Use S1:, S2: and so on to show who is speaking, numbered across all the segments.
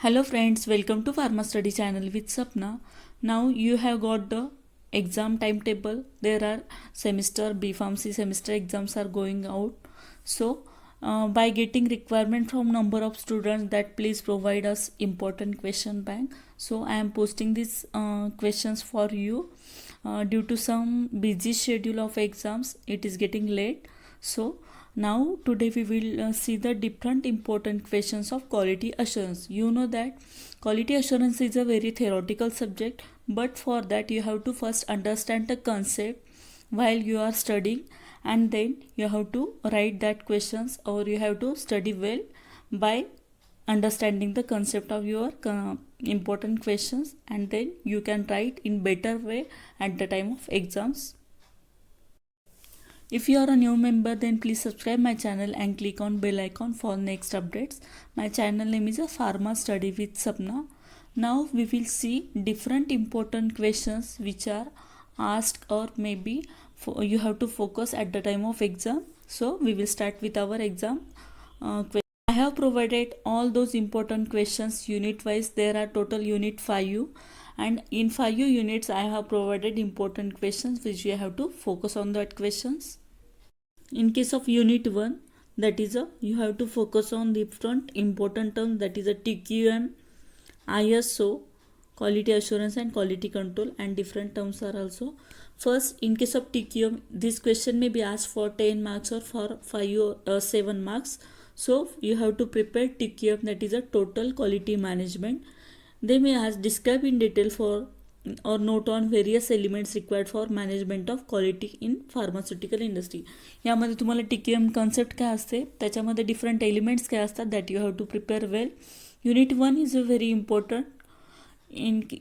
S1: Hello friends, welcome to Pharma Study channel with Sapna. Now you have got the exam timetable. There are semester B Pharmacy semester exams are going out. So by getting requirement from number of students that please provide us important question bank. So I am posting these questions for you. Due to some busy schedule of exams, it is getting late. So now today we will see the different important questions of quality assurance. You know that quality assurance is a very theoretical subject, but for that you have to first understand the concept while you are studying, and then you have to write that questions, or you have to study well by understanding the concept of your important questions, and then you can write in better way at the time of exams. If you are a new member, then please subscribe my channel and click on bell icon for next updates. My channel name is a Pharma Study with Sapna. Now we will see different important questions which are asked, or maybe you have to focus at the time of exam. So we will start with our exam question. I have provided all those important questions unit wise. There are total unit 5, and in 5 units I have provided important questions which you have to focus on that questions. In case of unit 1, that is you have to focus on different important terms, that is a TQM, ISO, quality assurance and quality control, and different terms are also. First, in case of TQM, this question may be asked for 10 marks or for 5 or 7 marks. So you have to prepare TQM, that is a total quality management. They may ask describe in detail for or note on various elements required for management of quality in pharmaceutical industry. यामध्ये तुम्हाला TQM concept काय असते, त्याच्यामध्ये different elements काय असतात, that you have to prepare well. Unit 1 is a very important.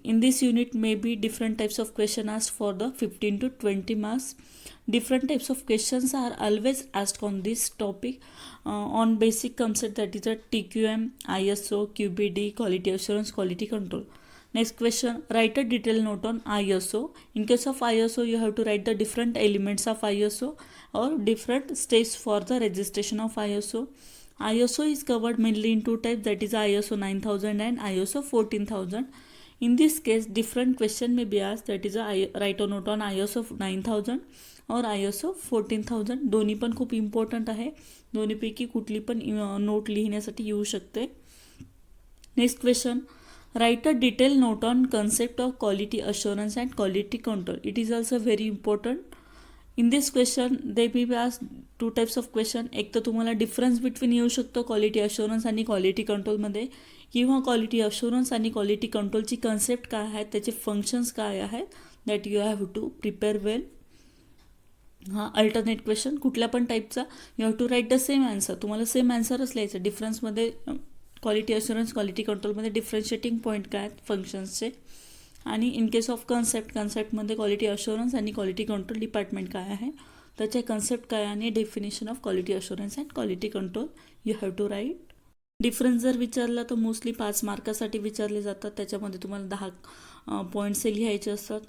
S1: In this unit may be different types of question asked for the 15 to 20 marks. Different types of questions are always asked on this topic on basic concept, that is a TQM, ISO, QBD, quality assurance, quality control. Next question, write a detailed note on ISO. In case of ISO, you have to write the different elements of ISO or different steps for the registration of ISO. ISO is covered mainly in two types, that is ISO 9000 and ISO 14000. In this case, different question may be asked, that is write a note on ISO 9000 और ISO 14000. दोन्ही पण खूप important आहे. दोन्हीपैकी कुठली पण note लिहिण्यासाठी येऊ शकते. Next question, write a detailed note on concept of quality assurance and quality control. It is also very important. In this question they may be asked two types of question. एक तर तुम्हाला difference between येऊ शकतो quality assurance आणि quality कंट्रोलमध्ये, किंवा quality assurance आणि quality कंट्रोलची कन्सेप्ट काय आहेत, त्याचे फंक्शन्स काय आहेत, that you have to prepare well. हा अल्टरनेट क्वेश्चन कुठल्या पण टाईपचा, you have to write the same answer. तुम्हाला सेम आन्सरच लिहायचं. डिफरन्समध्ये क्वालिटी अश्युरन्स क्वालिटी कंट्रोलमध्ये डिफरन्शिएटिंग पॉईंट काय आहेत फंक्शन्सचे, आणि इन केस ऑफ कन्सेप्टमध्ये क्वालिटी अश्युरन्स आणि क्वालिटी कंट्रोल डिपार्टमेंट काय आहे, त्याचे कन्सेप्ट काय आणि definition of quality assurance and quality control you have to write. Difference जर विचारला तर मोस्टली 5 मार्कासाठी विचारले जातात. त्याच्यामध्ये तुम्हाला 10 पॉईंट्स लिहायचे असतात.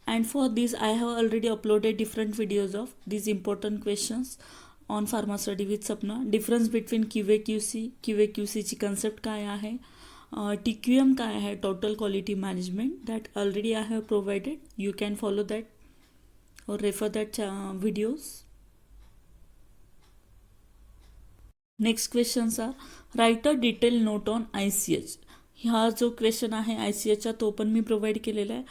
S1: And for this I have already uploaded different videos of these important questions on pharma study with Sapna. Difference between QA/QCची कन्सेप्ट काय आहे, TQM काय आहे, total quality management, that already I have provided. You can follow that or refer that videos. Next questions are, write a detailed note on ICH. हा जो question आहे ICHचा तो पण मी प्रोव्हाइड केलेला आहे.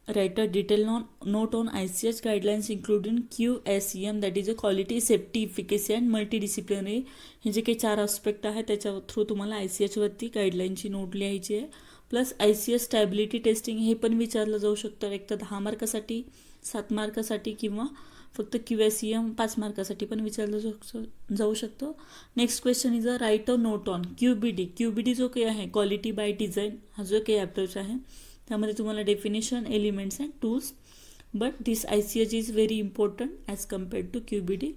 S1: Right a detail note on ICH guidelines including QSEM, that is a quality safety efficacy and multidisciplinary. हे जे काही 4 आस्पेक्ट आहे त्याच्या थ्रू तुम्हाला ICHवरती गाईडलाईनची नोट लिहायची आहे. प्लस ICH स्टॅबिलिटी टेस्टिंग हे पण विचारलं जाऊ शकतं, एक तर 10 मार्कासाठी, 7 मार्कासाठी, किंवा फक्त QSEM 5 मार्कासाठी पण विचारलं जाऊ शकतं. Next question is a right a note on QBD जो काही आहे क्वालिटी बाय डिझाईन, हा जो काही अप्रोच आहे त्यामध्ये तुम्हाला definition, elements and tools, but this ICH is very important as compared to QBD.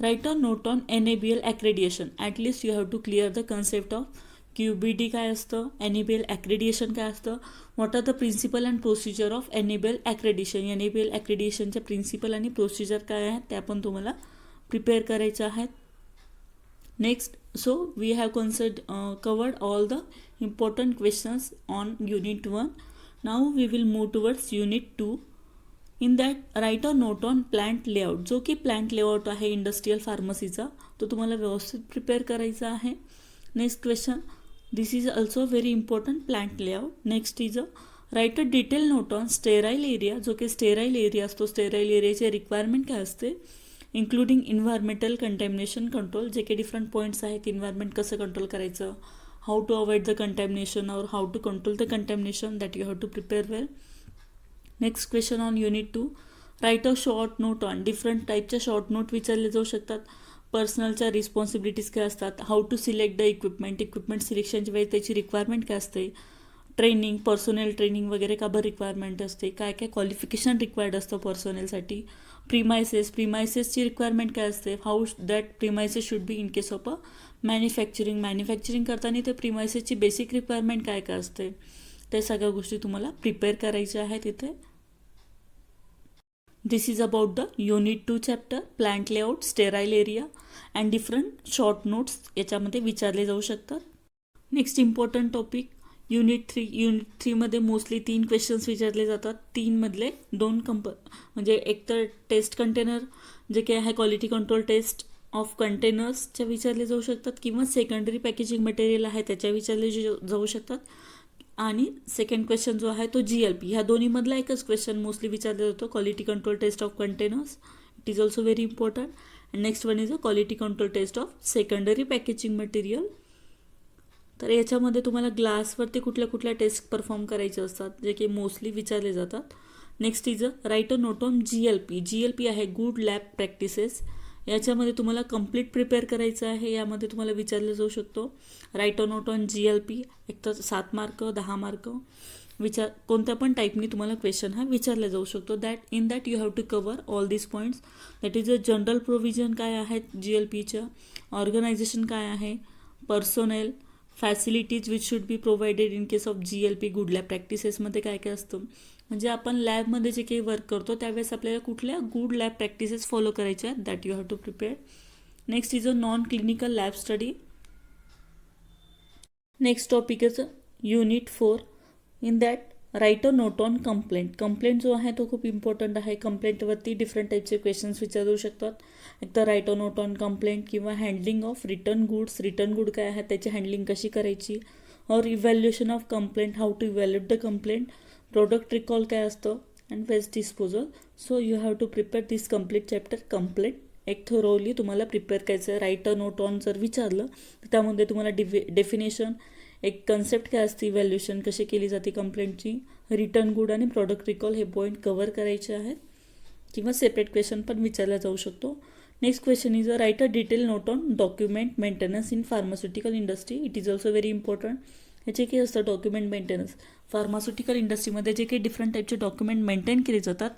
S1: Write a note on NABL accreditation. At least you have to clear the concept of QBD काय असतं, NABL accreditation काय असतं, what are the principle and procedure of NABL accreditation. NABL ॲक्रेडिएशनच्या principle आणि procedure काय आहेत त्या पण तुम्हाला प्रिपेअर करायच्या आहेत. Next, so we have covered all the important questions on unit 1. Now we will move towards unit 2. In that write a note on plant layout. जो की प्लांट लेआउट आहे इंडस्ट्रियल फार्मसीचा, तो तुम्हाला व्यवस्थित प्रिपेअर करायचा आहे. Next question, this is also very important, plant layout. Next is write a detail note on sterile area. जो की स्टेराईल एरिया असतो, स्टेराईल एरियाचे रिक्वायरमेंट काय असते, इन्क्लुडिंग इन्व्हायरमेंटल कंटॅमिनेशन कंट्रोल. जे काही डिफरंट पॉईंट्स आहेत, इन्व्हायरमेंट कसं कंट्रोल करायचं, how to avoid the contamination और how to control the contamination, that you have to prepare well. Next question on unit 2, write a short note on. Different टाईपच्या short note विचारले जाऊ शकतात. पर्सनलच्या responsibilities काय असतात, how to select the equipment सिलेक्शनच्या वेळी त्याची रिक्वायरमेंट काय असते, ट्रेनिंग, पर्सोनेल ट्रेनिंग वगैरे का बरं रिक्वायरमेंट असते, काय काय क्वालिफिकेशन रिक्वायर्ड असतं पर्सोनेलसाठी. प्रिमायसेसची रिक्वायरमेंट काय असते, how that premises should be in case of a manufacturing करताना ते प्रिमायसेसची बेसिक रिक्वायरमेंट काय काय असते, ते सगळ्या गोष्टी तुम्हाला प्रिपेअर करायच्या आहेत इथे. This is about the unit 2 chapter, plant layout, sterile area and different short notes याच्यामध्ये विचारले जाऊ शकतात. Next important topic unit 3. Unit 3मध्ये मोस्टली 3 क्वेश्चन्स विचारले जातात. 3मधले 2 म्हणजे एक तर टेस्ट कंटेनर जे काही आहे, क्वालिटी कंट्रोल टेस्ट ऑफ कंटेनर्सच्या विचारले जाऊ शकतात, किंवा सेकंडरी पॅकेजिंग मटेरियल आहे त्याच्या विचारले जाऊ शकतात. आणि सेकंड क्वेश्चन जो आहे तो GLP. ह्या दोन्हीमधला एकच क्वेश्चन मोस्टली विचारला जातो, quality control test of containers. It is also very important. And next one is a quality control test of secondary packaging material. तर याच्यामध्ये तुम्हाला ग्लासवरती कुठल्या कुठल्या टेस्ट परफॉर्म करायचे असतात, जे की मोस्टली विचारले जातात. Next is write a note on GLP आहे गुड लॅब प्रॅक्टिसेस. याच्यामध्ये तुम्हाला कंप्लीट प्रिपेअर करायचं आहे. यामध्ये तुम्हाला विचारलं जाऊ शकतो right a note on GLP. एक तर 7 मार्क, 10 मार्क, कोणत्या पण टाईपनी तुम्हाला क्वेश्चन हा विचारला जाऊ शकतो. In that you have to cover all this points. That is a general provision काय आहेत GLPच्या, ऑर्गनायझेशन काय आहे, personnel, facilities which should be provided in case of GLP, good lab प्रॅक्टिसेसमध्ये काय काय असतं, म्हणजे आपण लॅबमध्ये जे काही वर्क करतो त्यावेळेस आपल्याला कुठल्या गुड लॅब प्रॅक्टिसेस फॉलो करायच्या आहेत, that you have to prepare. Next is a non clinical lab study. Next topic is unit 4. In that write a note on complaint जो आहे तो खूप इम्पॉर्टंट आहे. कंप्लेंटवरती डिफरंट टाईपचे क्वेश्चन्स विचारू शकतात. एक तर write a note on complaint, किंवा हँडलिंग ऑफ रिटर्न गुड काय आहे त्याची हँडलिंग कशी करायची, और evaluation of complaint, how to evaluate the complaint, product recall काय असतं, and waste disposal. So you have to prepare this complete chapter. Complaint एक थोरोली तुम्हाला प्रिपेअर करायचं आहे. राईट अ नोट ऑन जर विचारलं तर त्यामध्ये तुम्हाला डेफिनेशन, एक कन्सेप्ट काय असते, इव्हॅल्युएशन कशी केली जाते कंप्लेंटची, रिटर्न गुड आणि प्रोडक्ट रिकॉल हे पॉईंट कव्हर करायचे आहेत, किंवा सेपरेट क्वेश्चन पण विचारला जाऊ शकतो. Next question is write a detail note on document maintenance in pharmaceutical industry. It is also very important. ह्याचे काही असतं डॉक्युमेंट मेंटेनन्स. फार्मास्युटिकल इंडस्ट्रीमध्ये जे काही डिफरंट टाईपचे डॉक्युमेंट मेंटेन केले जातात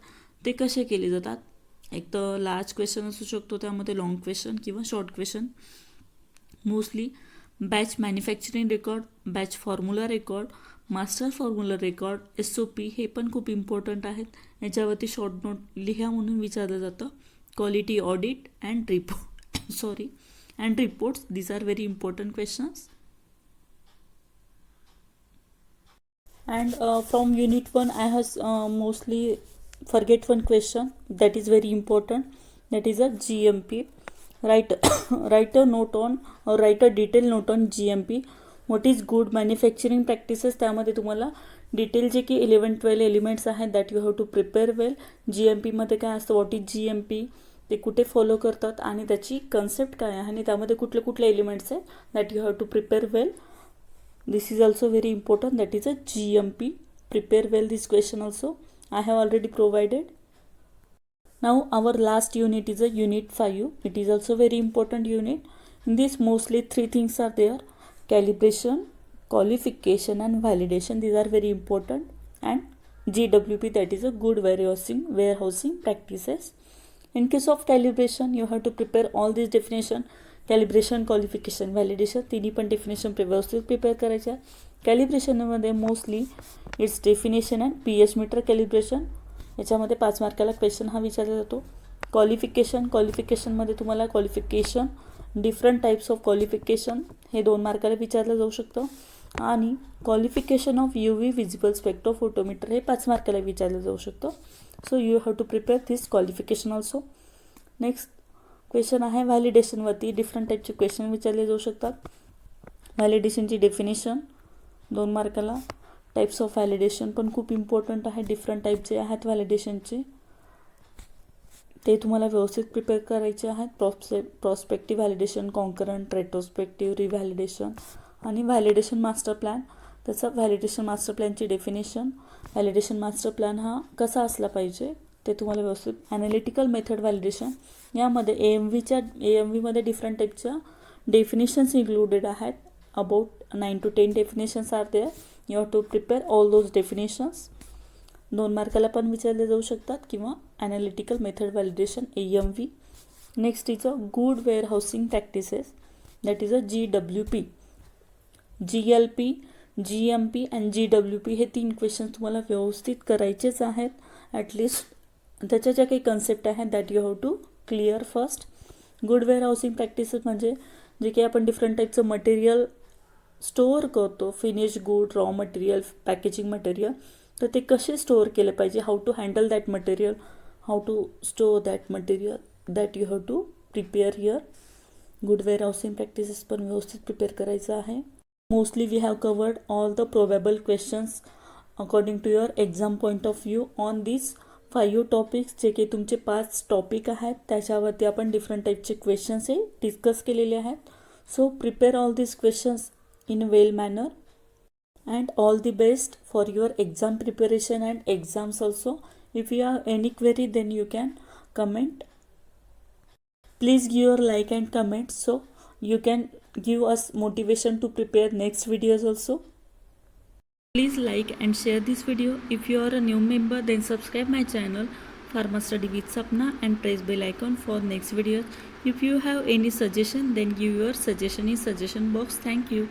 S1: ते कसे केले जातात. एक तर लार्ज क्वेश्चन असू शकतो, त्यामध्ये लॉंग क्वेश्चन किंवा short question. Mostly batch manufacturing record, batch formula record, master formula record, SOP हे पण खूप इम्पॉर्टंट आहेत. याच्यावरती शॉर्ट नोट लिहा म्हणून विचारलं जातं. Quality audit and reports, these are very important questions. And from unit 1 I have mostly forget one question that is very important, that is a GMP. Write a note on, or write a detailed note on GMP. What is good manufacturing practices. त्यामध्ये तुम्हाला detail जे की 11-12 elements आहेत that you have to prepare well. GMPमध्ये काय असतं, what is GMP, ते कुठे फॉलो करतात आणि त्याची कन्सेप्ट काय आहे आणि त्यामध्ये कुठले कुठले एलिमेंट्स आहेत that you have to prepare well. This is also very important, that is a GMP. Prepare well this question also. I have already provided. Now our last unit is a unit 5. It is also very important unit. In this mostly 3 things are there: calibration, qualification and validation. These are very important. And GWP, that is a good warehousing practices. In case of calibration you have to prepare all these definition. Calibration, qualification, validation तिन्ही पण definition व्यवस्थित prepare करायच्या. कॅलिब्रेशनमध्ये mostly it's definition and PS meter calibration. याच्यामध्ये 5 मार्काला question हा विचारला जातो. क्वालिफिकेशनमध्ये तुम्हाला qualification different types of qualification हे 2 मार्काला विचारलं जाऊ शकतं. आणि qualification of UV visible spectrophotometer हे 5 मार्काला विचारलं जाऊ शकतं. So you have to prepare this qualification also. Next question आहे व्हॅलिडेशनवरती डिफरंट टाईपचे क्वेश्चन विचारले जाऊ शकतात. व्हॅलिडेशनची डेफिनेशन 2 मार्काला. टाईप्स ऑफ व्हॅलिडेशन पण खूप इम्पॉर्टंट आहे. डिफरंट टाईपचे आहेत व्हॅलिडेशनचे, ते तुम्हाला व्यवस्थित प्रिपेअर करायचे आहेत. Prospective validation, concurrent, retrospective, revalidation आणि व्हॅलिडेशन मास्टर प्लॅन. त्याचं व्हॅलिडेशन मास्टर प्लॅनची डेफिनेशन, व्हॅलिडेशन मास्टर प्लॅन हा कसा असला पाहिजे ते तुम्हाला व्यवस्थित. ॲनालिटिकल मेथड व्हॅलिडेशन, यामध्ये AMVमध्ये डिफरंट टाईपच्या डेफिनेशन्स इन्क्लुडेड आहेत. About 9 to 10 definitions are there. You have to prepare all those definitions. 2 मार्काला पण विचारले जाऊ शकतात किंवा analytical method validation AMV. Next is a good warehousing practices, that is a GWP. GLP, GMP and GWP हे 3 question तुम्हाला व्यवस्थित करायचेच आहेत. ॲटलिस्ट त्याच्या ज्या काही कन्सेप्ट आहेत that you have to clear first. Good warehousing practices म्हणजे जे काही आपण डिफरंट टाईपचं मटेरियल स्टोअर करतो, finish good, raw material, packaging material, तर ते कसे स्टोअर केले पाहिजे, how to handle that material, how to store that material, that you have to prepare here. Good warehousing practices पण व्यवस्थित प्रिपेअर करायचं आहे. Mostly we have covered all the probable questions according to your exam point of view on this 5 topics. जे काही तुमचे 5 topic आहेत त्याच्यावरती आपण डिफरंट टाईपचे क्वेश्चन्स हे डिस्कस केलेले आहेत. So prepare all this questions in a well manner and all the best for your exam preparation and exams also. If you have any query then you can comment. Please give your like and comment so you can give us motivation to prepare next videos also. Please like and share this video. If you are a new member then subscribe my channel Pharma Study with Sapna and press bell icon for next videos. If you have any suggestion then give your suggestion in suggestion box. Thank you.